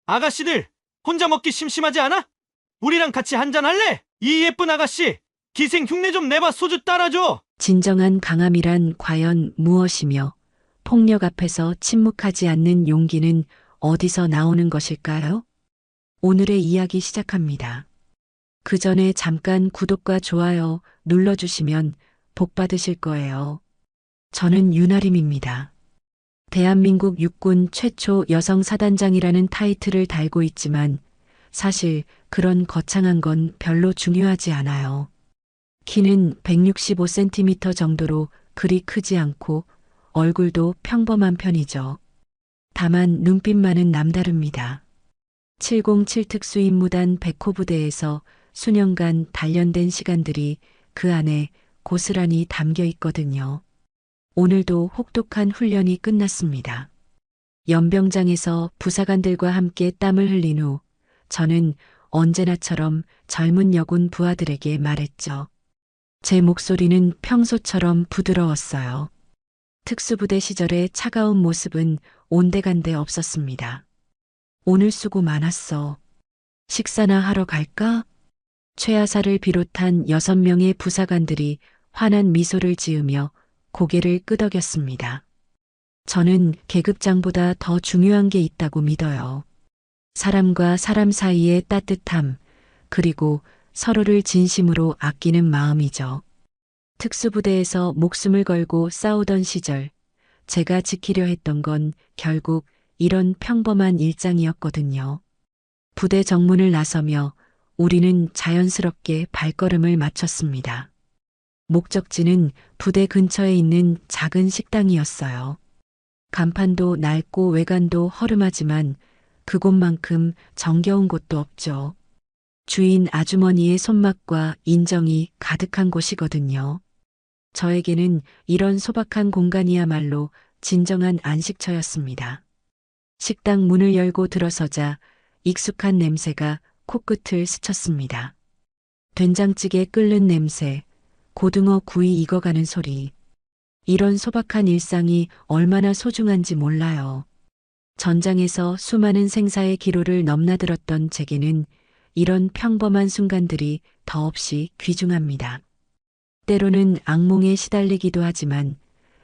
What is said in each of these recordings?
아가씨들, 혼자 먹기 심심하지 않아? 우리랑 같이 한잔 할래? 이 예쁜 아가씨, 기생 흉내 좀 내봐. 소주 따라줘. 진정한 강함이란 과연 무엇이며 폭력 앞에서 침묵하지 않는 용기는 어디서 나오는 것일까요? 오늘의 이야기 시작합니다. 그 전에 잠깐 구독과 좋아요 눌러주시면 복 받으실 거예요. 저는 윤아림입니다. 대한민국 육군 최초 여성 사단장이라는 타이틀을 달고 있지만 사실 그런 거창한 건 별로 중요하지 않아요. 키는 165cm 정도로 그리 크지 않고 얼굴도 평범한 편이죠. 다만 눈빛만은 남다릅니다. 707 특수임무단 백호부대에서 수년간 단련된 시간들이 그 안에 고스란히 담겨 있거든요. 오늘도 혹독한 훈련이 끝났습니다. 연병장에서 부사관들과 함께 땀을 흘린 후 저는 언제나처럼 젊은 여군 부하들에게 말했죠. 제 목소리는 평소처럼 부드러웠어요. 특수부대 시절의 차가운 모습은 온데간데 없었습니다. 오늘 수고 많았어. 식사나 하러 갈까? 최하사를 비롯한 6명의 부사관들이 환한 미소를 지으며 고개를 끄덕였습니다. 저는 계급장보다 더 중요한 게 있다고 믿어요. 사람과 사람 사이의 따뜻함, 그리고 서로를 진심으로 아끼는 마음이죠. 특수부대에서 목숨을 걸고 싸우던 시절, 제가 지키려 했던 건 결국 이런 평범한 일상이었거든요. 부대 정문을 나서며 우리는 자연스럽게 발걸음을 맞췄습니다. 목적지는 부대 근처에 있는 작은 식당이었어요. 간판도 낡고 외관도 허름하지만 그곳만큼 정겨운 곳도 없죠. 주인 아주머니의 손맛과 인정이 가득한 곳이거든요. 저에게는 이런 소박한 공간이야말로 진정한 안식처였습니다. 식당 문을 열고 들어서자 익숙한 냄새가 코끝을 스쳤습니다. 된장찌개 끓는 냄새, 고등어 구이 익어가는 소리. 이런 소박한 일상이 얼마나 소중한지 몰라요. 전장에서 수많은 생사의 기로를 넘나들었던 제게는 이런 평범한 순간들이 더없이 귀중합니다. 때로는 악몽에 시달리기도 하지만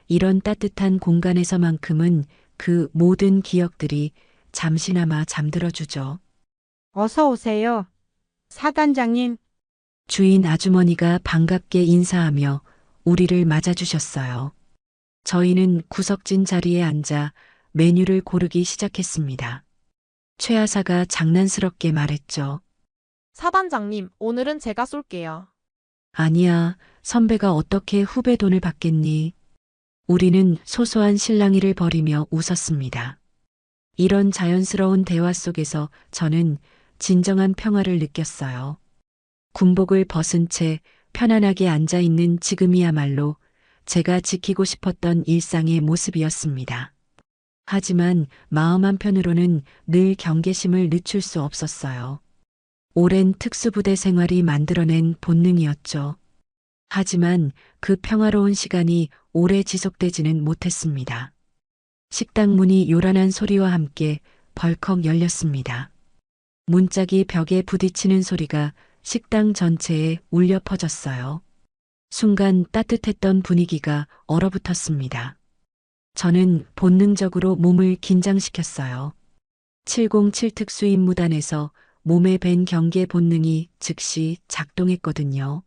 이런 따뜻한 공간에서만큼은 그 모든 기억들이 잠시나마 잠들어주죠. 어서 오세요. 사단장님, 주인 아주머니가 반갑게 인사하며 우리를 맞아주셨어요. 저희는 구석진 자리에 앉아 메뉴를 고르기 시작했습니다. 최하사가 장난스럽게 말했죠. 사단장님, 오늘은 제가 쏠게요. 아니야, 선배가 어떻게 후배 돈을 받겠니? 우리는 소소한 실랑이를 벌이며 웃었습니다. 이런 자연스러운 대화 속에서 저는 진정한 평화를 느꼈어요. 군복을 벗은 채 편안하게 앉아 있는 지금이야말로 제가 지키고 싶었던 일상의 모습이었습니다. 하지만 마음 한편으로는 늘 경계심을 늦출 수 없었어요. 오랜 특수부대 생활이 만들어낸 본능이었죠. 하지만 그 평화로운 시간이 오래 지속되지는 못했습니다. 식당 문이 요란한 소리와 함께 벌컥 열렸습니다. 문짝이 벽에 부딪히는 소리가 식당 전체에 울려 퍼졌어요. 순간 따뜻했던 분위기가 얼어붙었습니다. 저는 본능적으로 몸을 긴장시켰어요. 707 특수임무단에서 몸에 밴 경계 본능이 즉시 작동했거든요.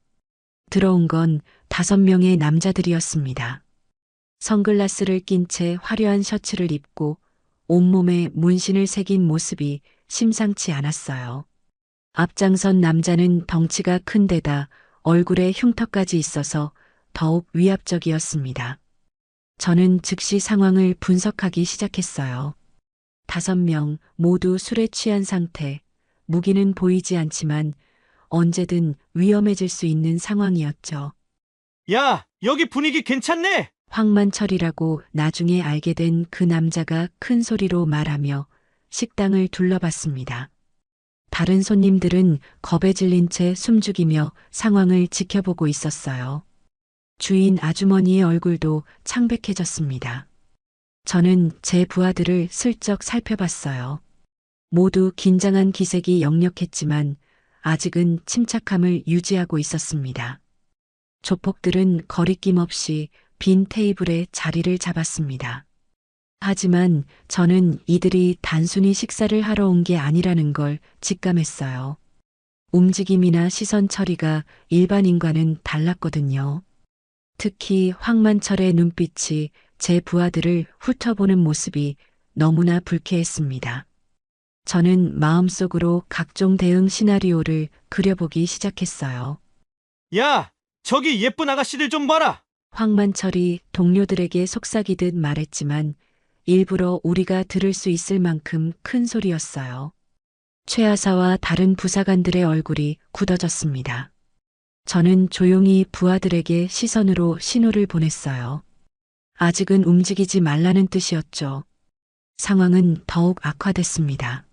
들어온 건 5명의 남자들이었습니다. 선글라스를 낀 채 화려한 셔츠를 입고 온몸에 문신을 새긴 모습이 심상치 않았어요. 앞장선 남자는 덩치가 큰 데다 얼굴에 흉터까지 있어서 더욱 위압적이었습니다. 저는 즉시 상황을 분석하기 시작했어요. 5명 모두 술에 취한 상태, 무기는 보이지 않지만 언제든 위험해질 수 있는 상황이었죠. 야, 여기 분위기 괜찮네. 황만철이라고 나중에 알게 된 그 남자가 큰 소리로 말하며 식당을 둘러봤습니다. 다른 손님들은 겁에 질린 채 숨죽이며 상황을 지켜보고 있었어요. 주인 아주머니의 얼굴도 창백해졌습니다. 저는 제 부하들을 슬쩍 살펴봤어요. 모두 긴장한 기색이 역력했지만 아직은 침착함을 유지하고 있었습니다. 조폭들은 거리낌 없이 빈 테이블에 자리를 잡았습니다. 하지만 저는 이들이 단순히 식사를 하러 온 게 아니라는 걸 직감했어요. 움직임이나 시선 처리가 일반인과는 달랐거든요. 특히 황만철의 눈빛이 제 부하들을 훑어보는 모습이 너무나 불쾌했습니다. 저는 마음속으로 각종 대응 시나리오를 그려보기 시작했어요. 야, 저기 예쁜 아가씨들 좀 봐라. 황만철이 동료들에게 속삭이듯 말했지만 일부러 우리가 들을 수 있을 만큼 큰 소리였어요. 최하사와 다른 부사관들의 얼굴이 굳어졌습니다. 저는 조용히 부하들에게 시선으로 신호를 보냈어요. 아직은 움직이지 말라는 뜻이었죠. 상황은 더욱 악화됐습니다.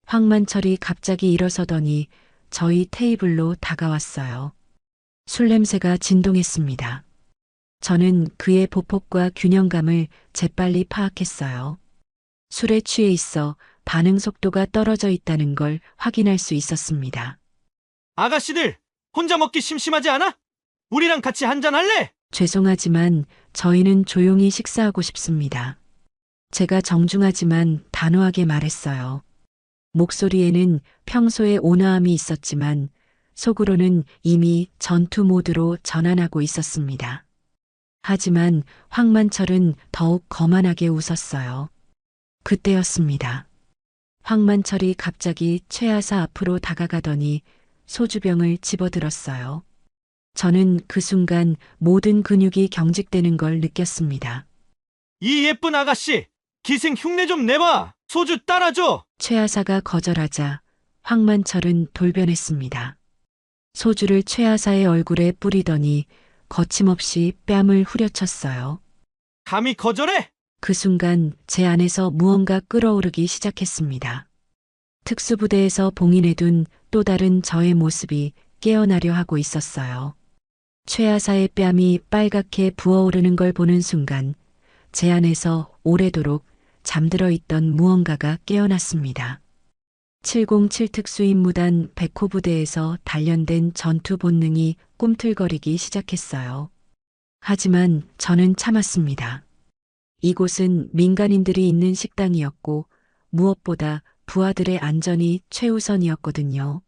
황만철이 갑자기 일어서더니 저희 테이블로 다가왔어요. 술 냄새가 진동했습니다. 저는 그의 보폭과 균형감을 재빨리 파악했어요. 술에 취해 있어 반응 속도가 떨어져 있다는 걸 확인할 수 있었습니다. 아가씨들, 혼자 먹기 심심하지 않아? 우리랑 같이 한잔 할래? 죄송하지만 저희는 조용히 식사하고 싶습니다. 제가 정중하지만 단호하게 말했어요. 목소리에는 평소의 온화함이 있었지만 속으로는 이미 전투 모드로 전환하고 있었습니다. 하지만 황만철은 더욱 거만하게 웃었어요. 그때였습니다. 황만철이 갑자기 최하사 앞으로 다가가더니 소주병을 집어들었어요. 저는 그 순간 모든 근육이 경직되는 걸 느꼈습니다. 이 예쁜 아가씨, 기생 흉내 좀 내봐. 소주 따라줘. 최하사가 거절하자 황만철은 돌변했습니다. 소주를 최하사의 얼굴에 뿌리더니 거침없이 뺨을 후려쳤어요. 감히 거절해? 그 순간 제 안에서 무언가 끓어오르기 시작했습니다. 특수부대에서 봉인해둔 또 다른 저의 모습이 깨어나려 하고 있었어요. 최하사의 뺨이 빨갛게 부어오르는 걸 보는 순간 제 안에서 오래도록 잠들어 있던 무언가가 깨어났습니다. 707 특수임무단 백호부대에서 단련된 전투 본능이 꿈틀거리기 시작했어요. 하지만 저는 참았습니다. 이곳은 민간인들이 있는 식당이었고 무엇보다 부하들의 안전이 최우선이었거든요.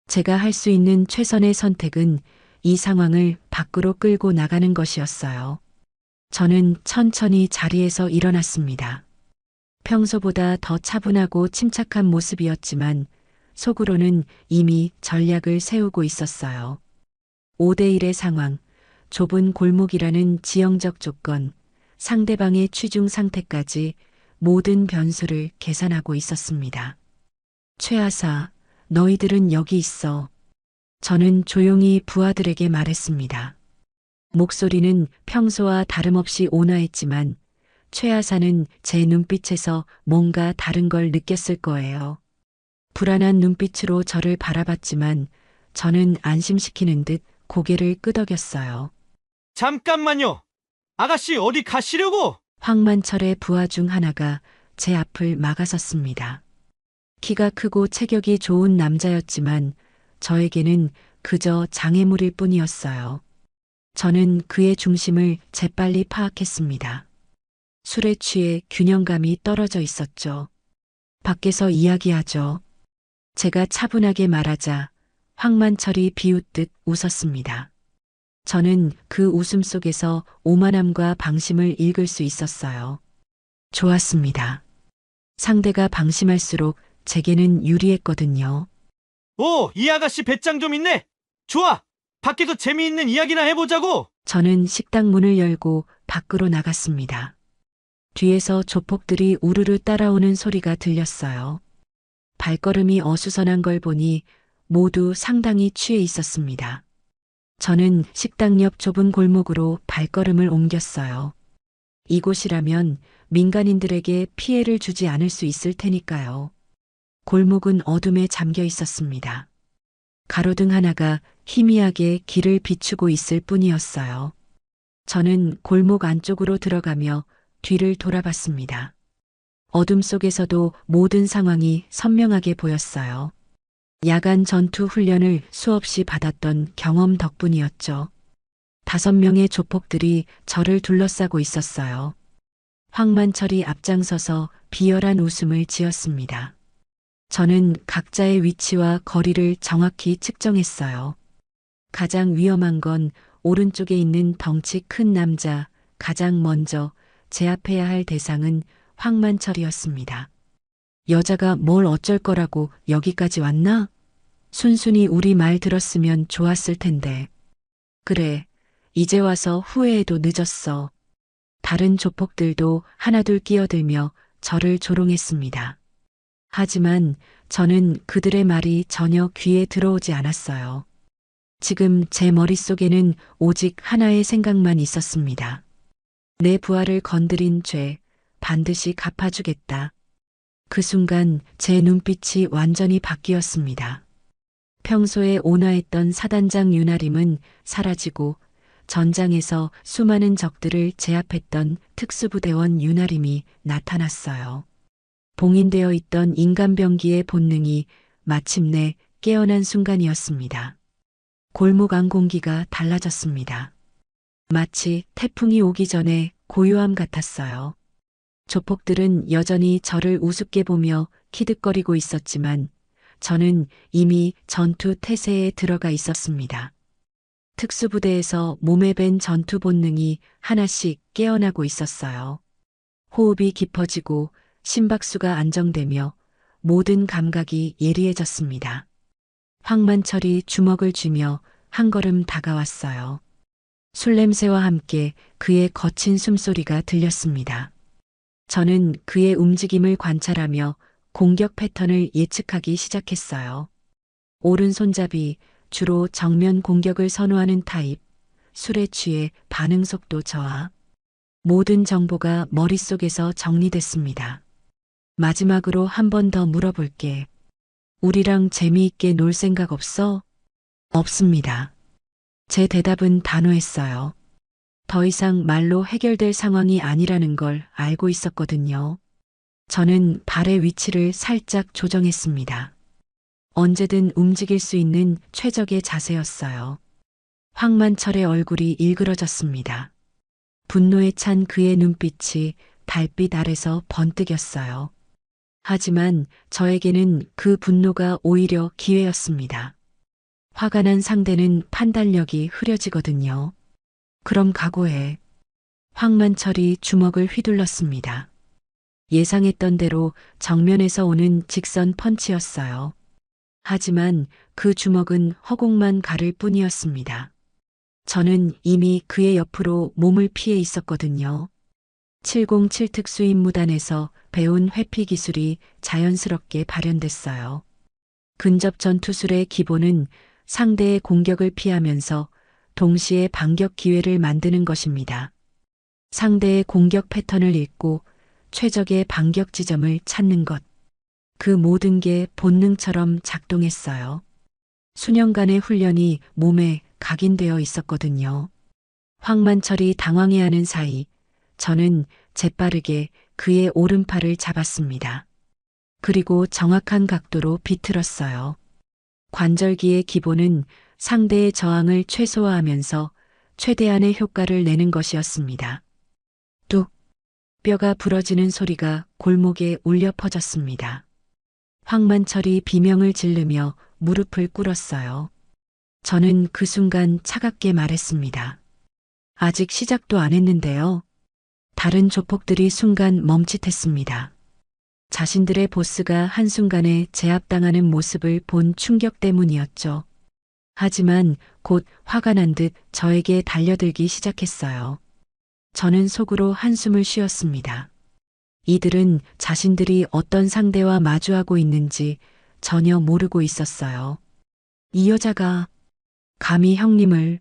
제가 할 수 있는 최선의 선택은 이 상황을 밖으로 끌고 나가는 것이었어요. 저는 천천히 자리에서 일어났습니다. 평소보다 더 차분하고 침착한 모습이었지만 속으로는 이미 전략을 세우고 있었어요. 5대1의 상황, 좁은 골목이라는 지형적 조건, 상대방의 취중 상태까지 모든 변수를 계산하고 있었습니다. 최하사, 너희들은 여기 있어. 저는 조용히 부하들에게 말했습니다. 목소리는 평소와 다름없이 온화했지만 최하사는 제 눈빛에서 뭔가 다른 걸 느꼈을 거예요. 불안한 눈빛으로 저를 바라봤지만 저는 안심시키는 듯 고개를 끄덕였어요. 잠깐만요. 아가씨 어디 가시려고? 황만철의 부하 중 하나가 제 앞을 막아섰습니다. 키가 크고 체격이 좋은 남자였지만 저에게는 그저 장애물일 뿐이었어요. 저는 그의 중심을 재빨리 파악했습니다. 술에 취해 균형감이 떨어져 있었죠. 밖에서 이야기하죠. 제가 차분하게 말하자 황만철이 비웃듯 웃었습니다. 저는 그 웃음 속에서 오만함과 방심을 읽을 수 있었어요. 좋았습니다. 상대가 방심할수록 제게는 유리했거든요. 오, 이 아가씨 배짱 좀 있네. 좋아. 밖에서 재미있는 이야기나 해보자고. 저는 식당 문을 열고 밖으로 나갔습니다. 뒤에서 조폭들이 우르르 따라오는 소리가 들렸어요. 발걸음이 어수선한 걸 보니 모두 상당히 취해 있었습니다. 저는 식당 옆 좁은 골목으로 발걸음을 옮겼어요. 이곳이라면 민간인들에게 피해를 주지 않을 수 있을 테니까요. 골목은 어둠에 잠겨 있었습니다. 가로등 하나가 희미하게 길을 비추고 있을 뿐이었어요. 저는 골목 안쪽으로 들어가며 뒤를 돌아봤습니다. 어둠 속에서도 모든 상황이 선명하게 보였어요. 야간 전투 훈련을 수없이 받았던 경험 덕분이었죠. 5명의 조폭들이 저를 둘러싸고 있었어요. 황만철이 앞장서서 비열한 웃음을 지었습니다. 저는 각자의 위치와 거리를 정확히 측정했어요. 가장 위험한 건 오른쪽에 있는 덩치 큰 남자, 가장 먼저 제압해야 할 대상은 황만철이었습니다. 여자가 뭘 어쩔 거라고 여기까지 왔나? 순순히 우리 말 들었으면 좋았을 텐데. 그래, 이제 와서 후회해도 늦었어. 다른 조폭들도 하나둘 끼어들며 저를 조롱했습니다. 하지만 저는 그들의 말이 전혀 귀에 들어오지 않았어요. 지금 제 머릿속에는 오직 하나의 생각만 있었습니다. 내 부하를 건드린 죄 반드시 갚아주겠다. 그 순간 제 눈빛이 완전히 바뀌었습니다. 평소에 온화했던 사단장 윤아림은 사라지고 전장에서 수많은 적들을 제압했던 특수부대원 윤아림이 나타났어요. 봉인되어 있던 인간병기의 본능이 마침내 깨어난 순간이었습니다. 골목 안 공기가 달라졌습니다. 마치 태풍이 오기 전에 고요함 같았어요. 조폭들은 여전히 저를 우습게 보며 키득거리고 있었지만 저는 이미 전투 태세에 들어가 있었습니다. 특수부대에서 몸에 밴 전투 본능이 하나씩 깨어나고 있었어요. 호흡이 깊어지고 심박수가 안정되며 모든 감각이 예리해졌습니다. 황만철이 주먹을 쥐며 한 걸음 다가왔어요. 술 냄새와 함께 그의 거친 숨소리가 들렸습니다. 저는 그의 움직임을 관찰하며 공격 패턴을 예측하기 시작했어요. 오른손잡이, 주로 정면 공격을 선호하는 타입, 술에 취해 반응 속도 저하. 모든 정보가 머릿속에서 정리됐습니다. 마지막으로 한 번 더 물어볼게. 우리랑 재미있게 놀 생각 없어? 없습니다. 제 대답은 단호했어요. 더 이상 말로 해결될 상황이 아니라는 걸 알고 있었거든요. 저는 발의 위치를 살짝 조정했습니다. 언제든 움직일 수 있는 최적의 자세였어요. 황만철의 얼굴이 일그러졌습니다. 분노에 찬 그의 눈빛이 달빛 아래서 번뜩였어요. 하지만 저에게는 그 분노가 오히려 기회였습니다. 화가 난 상대는 판단력이 흐려지거든요. 그럼 각오해. 황만철이 주먹을 휘둘렀습니다. 예상했던 대로 정면에서 오는 직선 펀치였어요. 하지만 그 주먹은 허공만 가를 뿐이었습니다. 저는 이미 그의 옆으로 몸을 피해 있었거든요. 707 특수임무단에서 배운 회피 기술이 자연스럽게 발현됐어요. 근접 전투술의 기본은 상대의 공격을 피하면서 동시에 반격 기회를 만드는 것입니다. 상대의 공격 패턴을 읽고 최적의 반격 지점을 찾는 것. 그 모든 게 본능처럼 작동했어요. 수년간의 훈련이 몸에 각인되어 있었거든요. 황만철이 당황해하는 사이 저는 재빠르게 그의 오른팔을 잡았습니다. 그리고 정확한 각도로 비틀었어요. 관절기의 기본은 상대의 저항을 최소화하면서 최대한의 효과를 내는 것이었습니다. 뚝! 뼈가 부러지는 소리가 골목에 울려 퍼졌습니다. 황만철이 비명을 지르며 무릎을 꿇었어요. 저는 그 순간 차갑게 말했습니다. 아직 시작도 안 했는데요. 다른 조폭들이 순간 멈칫했습니다. 자신들의 보스가 한순간에 제압당하는 모습을 본 충격 때문이었죠. 하지만 곧 화가 난 듯 저에게 달려들기 시작했어요. 저는 속으로 한숨을 쉬었습니다. 이들은 자신들이 어떤 상대와 마주하고 있는지 전혀 모르고 있었어요. 이 여자가 감히 형님을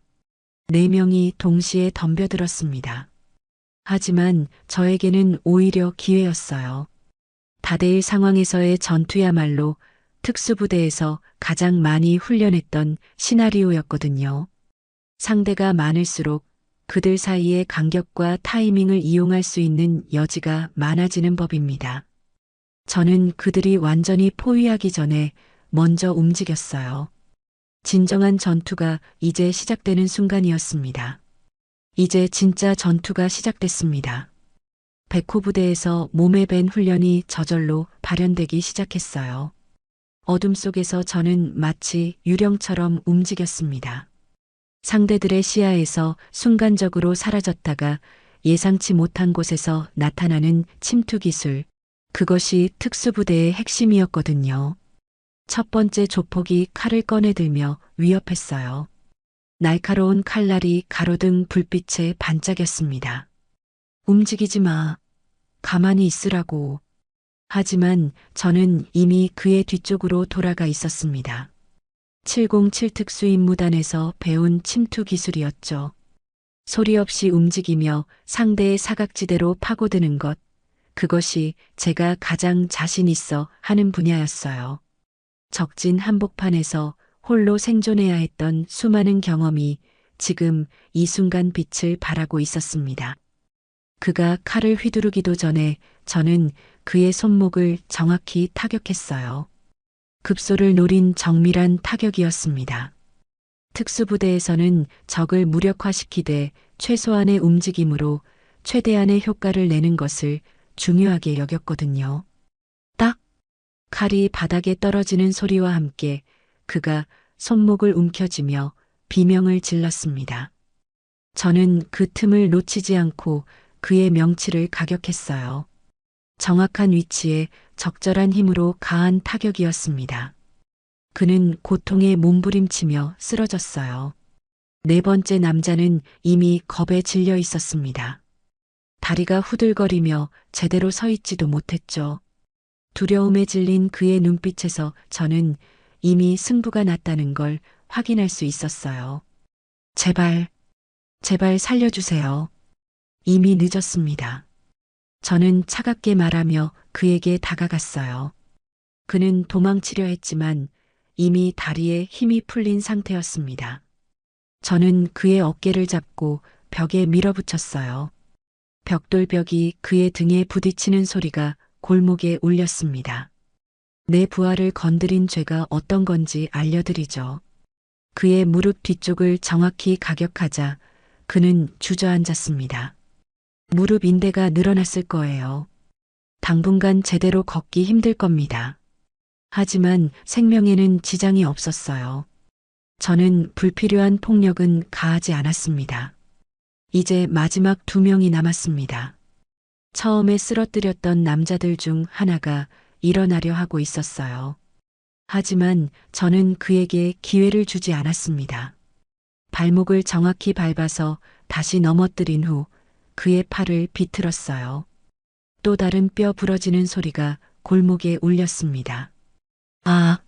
4명이 동시에 덤벼들었습니다. 하지만 저에게는 오히려 기회였어요. 다대일 상황에서의 전투야말로 특수부대에서 가장 많이 훈련했던 시나리오였거든요. 상대가 많을수록 그들 사이의 간격과 타이밍을 이용할 수 있는 여지가 많아지는 법입니다. 저는 그들이 완전히 포위하기 전에 먼저 움직였어요. 진정한 전투가 이제 시작되는 순간이었습니다. 이제 진짜 전투가 시작됐습니다. 백호 부대에서 몸에 밴 훈련이 저절로 발현되기 시작했어요. 어둠 속에서 저는 마치 유령처럼 움직였습니다. 상대들의 시야에서 순간적으로 사라졌다가 예상치 못한 곳에서 나타나는 침투 기술, 그것이 특수부대의 핵심이었거든요. 첫 번째 조폭이 칼을 꺼내들며 위협했어요. 날카로운 칼날이 가로등 불빛에 반짝였습니다. 움직이지 마. 가만히 있으라고. 하지만 저는 이미 그의 뒤쪽으로 돌아가 있었습니다. 707 특수임무단에서 배운 침투 기술이었죠. 소리 없이 움직이며 상대의 사각지대로 파고드는 것, 그것이 제가 가장 자신 있어 하는 분야였어요. 적진 한복판에서 홀로 생존해야 했던 수많은 경험이 지금 이 순간 빛을 발하고 있었습니다. 그가 칼을 휘두르기도 전에 저는 그의 손목을 정확히 타격했어요. 급소를 노린 정밀한 타격이었습니다. 특수부대에서는 적을 무력화시키되 최소한의 움직임으로 최대한의 효과를 내는 것을 중요하게 여겼거든요. 딱! 칼이 바닥에 떨어지는 소리와 함께 그가 손목을 움켜쥐며 비명을 질렀습니다. 저는 그 틈을 놓치지 않고 그의 명치를 가격했어요. 정확한 위치에 적절한 힘으로 가한 타격이었습니다. 그는 고통에 몸부림치며 쓰러졌어요. 네 번째 남자는 이미 겁에 질려 있었습니다. 다리가 후들거리며 제대로 서 있지도 못했죠. 두려움에 질린 그의 눈빛에서 저는 이미 승부가 났다는 걸 확인할 수 있었어요. 제발, 제발 살려주세요. 이미 늦었습니다. 저는 차갑게 말하며 그에게 다가갔어요. 그는 도망치려 했지만 이미 다리에 힘이 풀린 상태였습니다. 저는 그의 어깨를 잡고 벽에 밀어붙였어요. 벽돌벽이 그의 등에 부딪히는 소리가 골목에 울렸습니다. 내 부하를 건드린 죄가 어떤 건지 알려드리죠. 그의 무릎 뒤쪽을 정확히 가격하자 그는 주저앉았습니다. 무릎 인대가 늘어났을 거예요. 당분간 제대로 걷기 힘들 겁니다. 하지만 생명에는 지장이 없었어요. 저는 불필요한 폭력은 가하지 않았습니다. 이제 마지막 2명이 남았습니다. 처음에 쓰러뜨렸던 남자들 중 하나가 일어나려 하고 있었어요. 하지만 저는 그에게 기회를 주지 않았습니다. 발목을 정확히 밟아서 다시 넘어뜨린 후 그의 팔을 비틀었어요. 또 다른 뼈 부러지는 소리가 골목에 울렸습니다. 아!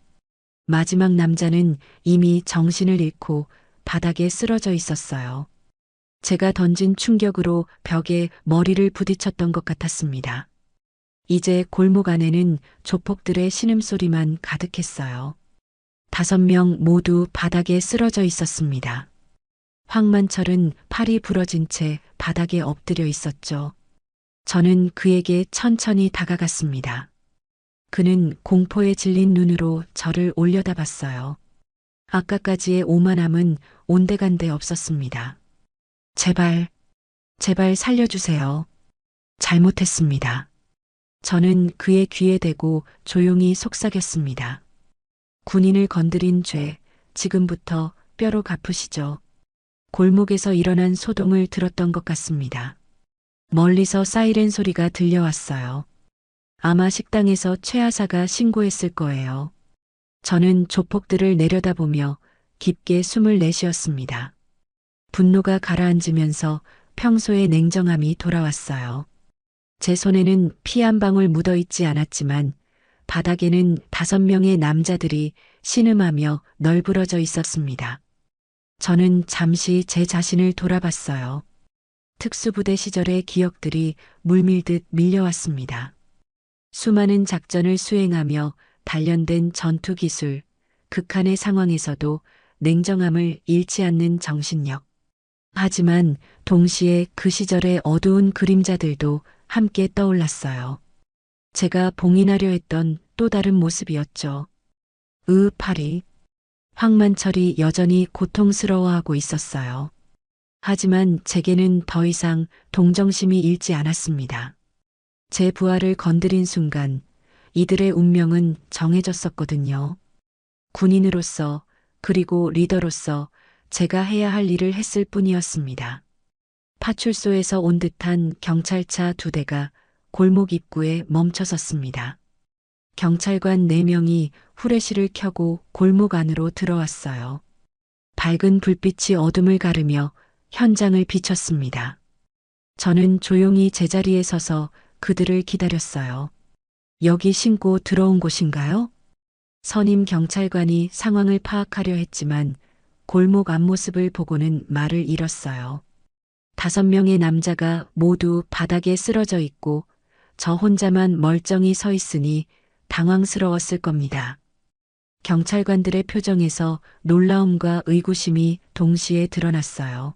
마지막 남자는 이미 정신을 잃고 바닥에 쓰러져 있었어요. 제가 던진 충격으로 벽에 머리를 부딪혔던 것 같았습니다. 이제 골목 안에는 조폭들의 신음소리만 가득했어요. 5명 모두 바닥에 쓰러져 있었습니다. 황만철은 팔이 부러진 채 바닥에 엎드려 있었죠. 저는 그에게 천천히 다가갔습니다. 그는 공포에 질린 눈으로 저를 올려다봤어요. 아까까지의 오만함은 온데간데 없었습니다. 제발, 제발 살려주세요. 잘못했습니다. 저는 그의 귀에 대고 조용히 속삭였습니다. 군인을 건드린 죄, 지금부터 뼈로 갚으시죠. 골목에서 일어난 소동을 들었던 것 같습니다. 멀리서 사이렌 소리가 들려왔어요. 아마 식당에서 최하사가 신고했을 거예요. 저는 조폭들을 내려다보며 깊게 숨을 내쉬었습니다. 분노가 가라앉으면서 평소의 냉정함이 돌아왔어요. 제 손에는 피 한 방울 묻어 있지 않았지만 바닥에는 5명의 남자들이 신음하며 널브러져 있었습니다. 저는 잠시 제 자신을 돌아봤어요. 특수부대 시절의 기억들이 물밀듯 밀려왔습니다. 수많은 작전을 수행하며 단련된 전투 기술, 극한의 상황에서도 냉정함을 잃지 않는 정신력. 하지만 동시에 그 시절의 어두운 그림자들도 함께 떠올랐어요. 제가 봉인하려 했던 또 다른 모습이었죠. 파리. 황만철이 여전히 고통스러워하고 있었어요. 하지만 제게는 더 이상 동정심이 일지 않았습니다. 제 부하를 건드린 순간 이들의 운명은 정해졌었거든요. 군인으로서 그리고 리더로서 제가 해야 할 일을 했을 뿐이었습니다. 파출소에서 온 듯한 경찰차 2대가 골목 입구에 멈춰섰습니다. 경찰관 4명이 후레쉬를 켜고 골목 안으로 들어왔어요. 밝은 불빛이 어둠을 가르며 현장을 비췄습니다. 저는 조용히 제자리에 서서 그들을 기다렸어요. 여기 신고 들어온 곳인가요? 선임 경찰관이 상황을 파악하려 했지만 골목 앞모습을 보고는 말을 잃었어요. 5명의 남자가 모두 바닥에 쓰러져 있고 저 혼자만 멀쩡히 서 있으니 당황스러웠을 겁니다. 경찰관들의 표정에서 놀라움과 의구심이 동시에 드러났어요.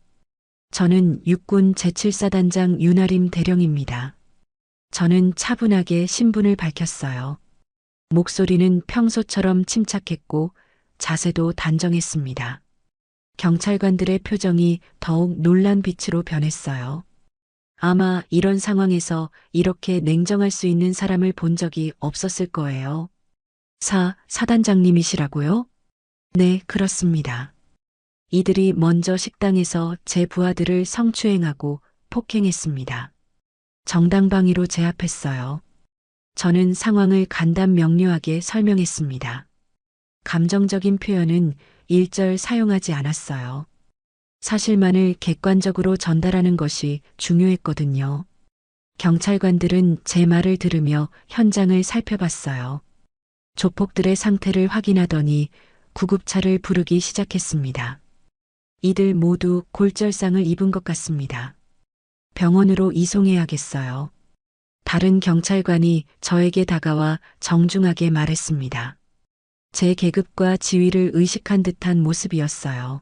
저는 육군 제7사단장 윤아림 대령입니다. 저는 차분하게 신분을 밝혔어요. 목소리는 평소처럼 침착했고 자세도 단정했습니다. 경찰관들의 표정이 더욱 놀란 빛으로 변했어요. 아마 이런 상황에서 이렇게 냉정할 수 있는 사람을 본 적이 없었을 거예요. 사단장님이시라고요? 네, 그렇습니다. 이들이 먼저 식당에서 제 부하들을 성추행하고 폭행했습니다. 정당방위로 제압했어요. 저는 상황을 간단 명료하게 설명했습니다. 감정적인 표현은 일절 사용하지 않았어요. 사실만을 객관적으로 전달하는 것이 중요했거든요. 경찰관들은 제 말을 들으며 현장을 살펴봤어요. 조폭들의 상태를 확인하더니 구급차를 부르기 시작했습니다. 이들 모두 골절상을 입은 것 같습니다. 병원으로 이송해야겠어요. 다른 경찰관이 저에게 다가와 정중하게 말했습니다. 제 계급과 지위를 의식한 듯한 모습이었어요.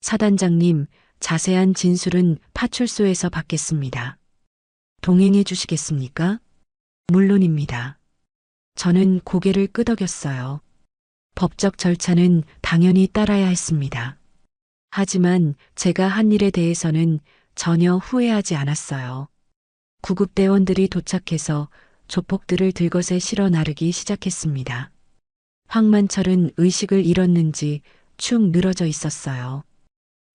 사단장님, 자세한 진술은 파출소에서 받겠습니다. 동행해 주시겠습니까? 물론입니다. 저는 고개를 끄덕였어요. 법적 절차는 당연히 따라야 했습니다. 하지만 제가 한 일에 대해서는 전혀 후회하지 않았어요. 구급대원들이 도착해서 조폭들을 들것에 실어 나르기 시작했습니다. 황만철은 의식을 잃었는지 축 늘어져 있었어요.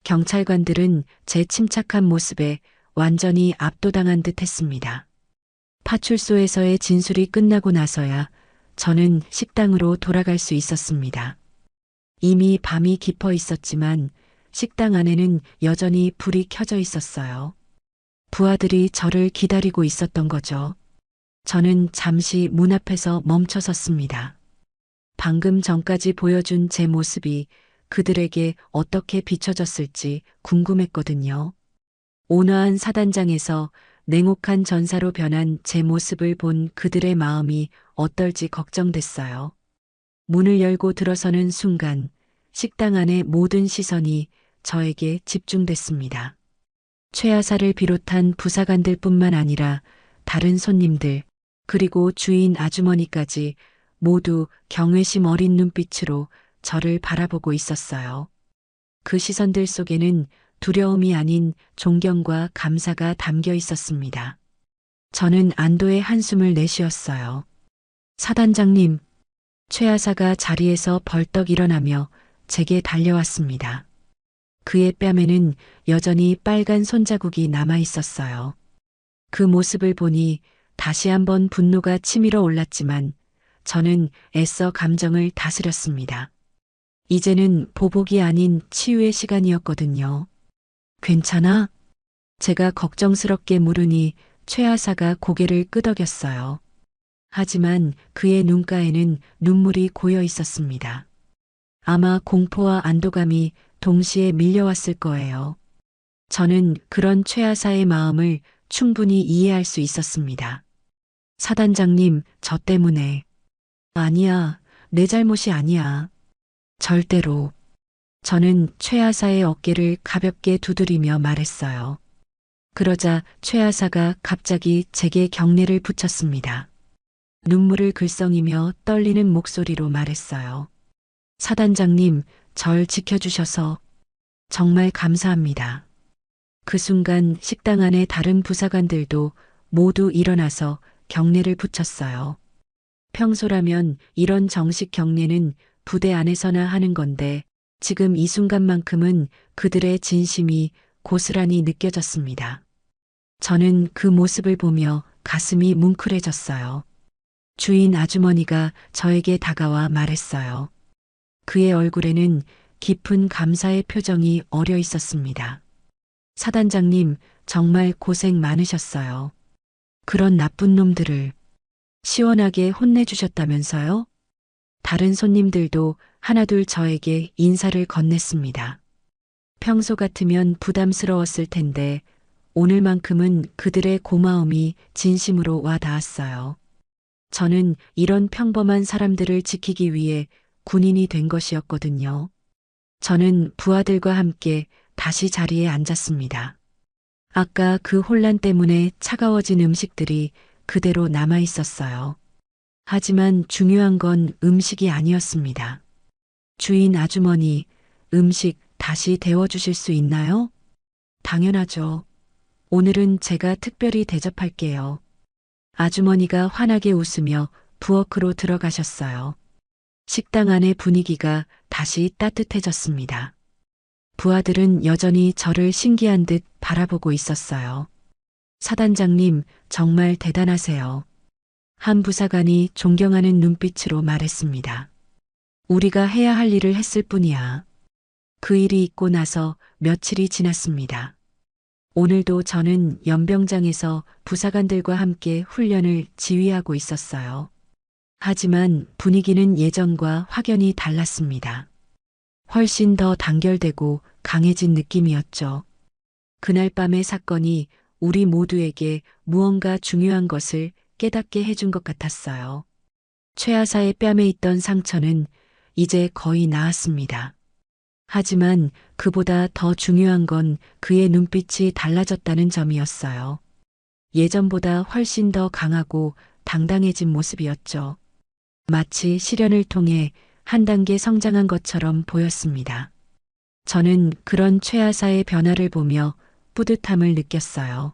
경찰관들은 제 침착한 모습에 완전히 압도당한 듯 했습니다. 파출소에서의 진술이 끝나고 나서야 저는 식당으로 돌아갈 수 있었습니다. 이미 밤이 깊어 있었지만 식당 안에는 여전히 불이 켜져 있었어요. 부하들이 저를 기다리고 있었던 거죠. 저는 잠시 문 앞에서 멈춰 섰습니다. 방금 전까지 보여준 제 모습이 그들에게 어떻게 비춰졌을지 궁금했거든요. 온화한 사단장에서 냉혹한 전사로 변한 제 모습을 본 그들의 마음이 어떨지 걱정됐어요. 문을 열고 들어서는 순간 식당 안의 모든 시선이 저에게 집중됐습니다. 최하사를 비롯한 부사관들뿐만 아니라 다른 손님들, 그리고 주인 아주머니까지 모두 경외심 어린 눈빛으로 저를 바라보고 있었어요. 그 시선들 속에는 두려움이 아닌 존경과 감사가 담겨 있었습니다. 저는 안도의 한숨을 내쉬었어요. 사단장님, 최하사가 자리에서 벌떡 일어나며 제게 달려왔습니다. 그의 뺨에는 여전히 빨간 손자국이 남아 있었어요. 그 모습을 보니 다시 한번 분노가 치밀어 올랐지만 저는 애써 감정을 다스렸습니다. 이제는 보복이 아닌 치유의 시간이었거든요. 괜찮아? 제가 걱정스럽게 물으니 최하사가 고개를 끄덕였어요. 하지만 그의 눈가에는 눈물이 고여 있었습니다. 아마 공포와 안도감이 동시에 밀려왔을 거예요. 저는 그런 최하사의 마음을 충분히 이해할 수 있었습니다. 사단장님, 저 때문에. 아니야, 내 잘못이 아니야. 절대로. 저는 최하사의 어깨를 가볍게 두드리며 말했어요. 그러자 최하사가 갑자기 제게 경례를 붙였습니다. 눈물을 글썽이며 떨리는 목소리로 말했어요. 사단장님, 절 지켜주셔서 정말 감사합니다. 그 순간 식당 안의 다른 부사관들도 모두 일어나서 경례를 붙였어요. 평소라면 이런 정식 경례는 부대 안에서나 하는 건데 지금 이 순간만큼은 그들의 진심이 고스란히 느껴졌습니다. 저는 그 모습을 보며 가슴이 뭉클해졌어요. 주인 아주머니가 저에게 다가와 말했어요. 그의 얼굴에는 깊은 감사의 표정이 어려 있었습니다. 사단장님, 정말 고생 많으셨어요. 그런 나쁜 놈들을 시원하게 혼내주셨다면서요? 다른 손님들도 하나둘 저에게 인사를 건넸습니다. 평소 같으면 부담스러웠을 텐데 오늘만큼은 그들의 고마움이 진심으로 와 닿았어요. 저는 이런 평범한 사람들을 지키기 위해 군인이 된 것이었거든요. 저는 부하들과 함께 다시 자리에 앉았습니다. 아까 그 혼란 때문에 차가워진 음식들이 그대로 남아 있었어요. 하지만 중요한 건 음식이 아니었습니다. 주인 아주머니, 음식 다시 데워주실 수 있나요? 당연하죠. 오늘은 제가 특별히 대접할게요. 아주머니가 환하게 웃으며 부엌으로 들어가셨어요. 식당 안의 분위기가 다시 따뜻해졌습니다. 부하들은 여전히 저를 신기한 듯 바라보고 있었어요. 사단장님, 정말 대단하세요. 한 부사관이 존경하는 눈빛으로 말했습니다. 우리가 해야 할 일을 했을 뿐이야. 그 일이 있고 나서 며칠이 지났습니다. 오늘도 저는 연병장에서 부사관들과 함께 훈련을 지휘하고 있었어요. 하지만 분위기는 예전과 확연히 달랐습니다. 훨씬 더 단결되고 강해진 느낌이었죠. 그날 밤의 사건이 우리 모두에게 무언가 중요한 것을 깨닫게 해준 것 같았어요. 최하사의 뺨에 있던 상처는 이제 거의 나았습니다. 하지만 그보다 더 중요한 건 그의 눈빛이 달라졌다는 점이었어요. 예전보다 훨씬 더 강하고 당당해진 모습이었죠. 마치 시련을 통해 한 단계 성장한 것처럼 보였습니다. 저는 그런 최하사의 변화를 보며 뿌듯함을 느꼈어요.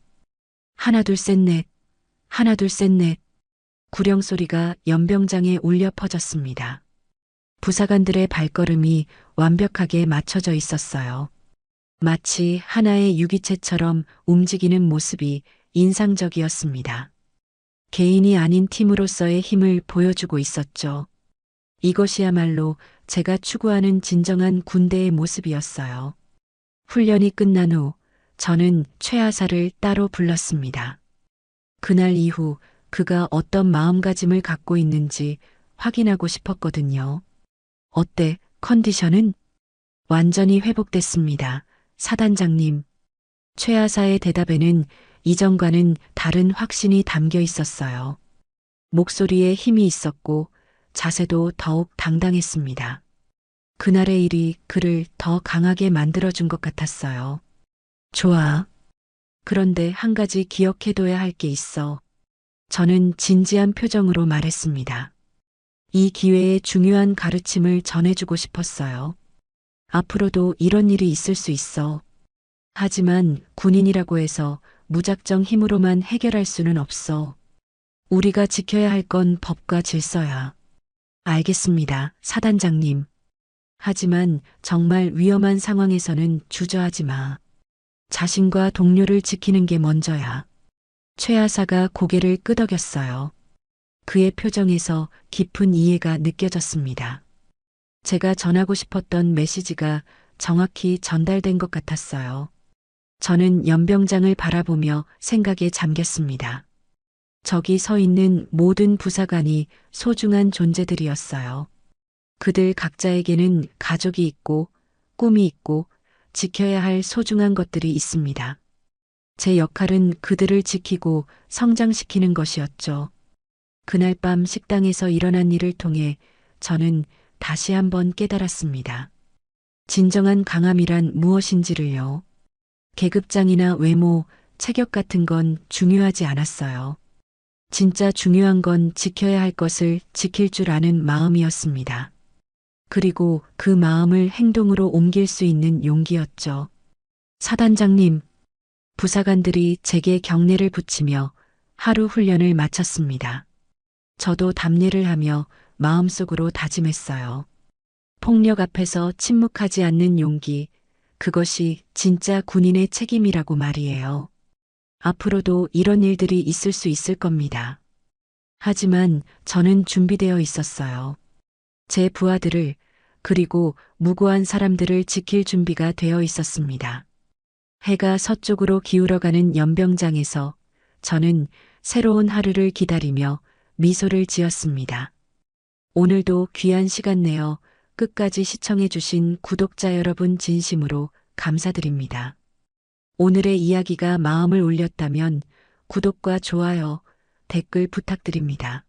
하나 둘 셋 넷, 하나 둘 셋 넷. 구령 소리가 연병장에 울려 퍼졌습니다. 부사관들의 발걸음이 완벽하게 맞춰져 있었어요. 마치 하나의 유기체처럼 움직이는 모습이 인상적이었습니다. 개인이 아닌 팀으로서의 힘을 보여주고 있었죠. 이것이야말로 제가 추구하는 진정한 군대의 모습이었어요. 훈련이 끝난 후 저는 최하사를 따로 불렀습니다. 그날 이후 그가 어떤 마음가짐을 갖고 있는지 확인하고 싶었거든요. 어때, 컨디션은? 완전히 회복됐습니다. 사단장님. 최하사의 대답에는 이전과는 다른 확신이 담겨 있었어요. 목소리에 힘이 있었고 자세도 더욱 당당했습니다. 그날의 일이 그를 더 강하게 만들어준 것 같았어요. 좋아. 그런데 한 가지 기억해둬야 할 게 있어. 저는 진지한 표정으로 말했습니다. 이 기회에 중요한 가르침을 전해주고 싶었어요. 앞으로도 이런 일이 있을 수 있어. 하지만 군인이라고 해서 무작정 힘으로만 해결할 수는 없어. 우리가 지켜야 할 건 법과 질서야. 알겠습니다, 사단장님. 하지만 정말 위험한 상황에서는 주저하지 마. 자신과 동료를 지키는 게 먼저야. 최하사가 고개를 끄덕였어요. 그의 표정에서 깊은 이해가 느껴졌습니다. 제가 전하고 싶었던 메시지가 정확히 전달된 것 같았어요. 저는 연병장을 바라보며 생각에 잠겼습니다. 저기 서 있는 모든 부사관이 소중한 존재들이었어요. 그들 각자에게는 가족이 있고 꿈이 있고 지켜야 할 소중한 것들이 있습니다. 제 역할은 그들을 지키고 성장시키는 것이었죠. 그날 밤 식당에서 일어난 일을 통해 저는 다시 한번 깨달았습니다. 진정한 강함이란 무엇인지를요. 계급장이나 외모, 체격 같은 건 중요하지 않았어요. 진짜 중요한 건 지켜야 할 것을 지킬 줄 아는 마음이었습니다. 그리고 그 마음을 행동으로 옮길 수 있는 용기였죠. 사단장님, 부사관들이 제게 경례를 붙이며 하루 훈련을 마쳤습니다. 저도 답례를 하며 마음속으로 다짐했어요. 폭력 앞에서 침묵하지 않는 용기, 그것이 진짜 군인의 책임이라고 말이에요. 앞으로도 이런 일들이 있을 수 있을 겁니다. 하지만 저는 준비되어 있었어요. 제 부하들을, 그리고 무고한 사람들을 지킬 준비가 되어 있었습니다. 해가 서쪽으로 기울어가는 연병장에서 저는 새로운 하루를 기다리며 미소를 지었습니다. 오늘도 귀한 시간 내어 끝까지 시청해주신 구독자 여러분 진심으로 감사드립니다. 오늘의 이야기가 마음을 울렸다면 구독과 좋아요, 댓글 부탁드립니다.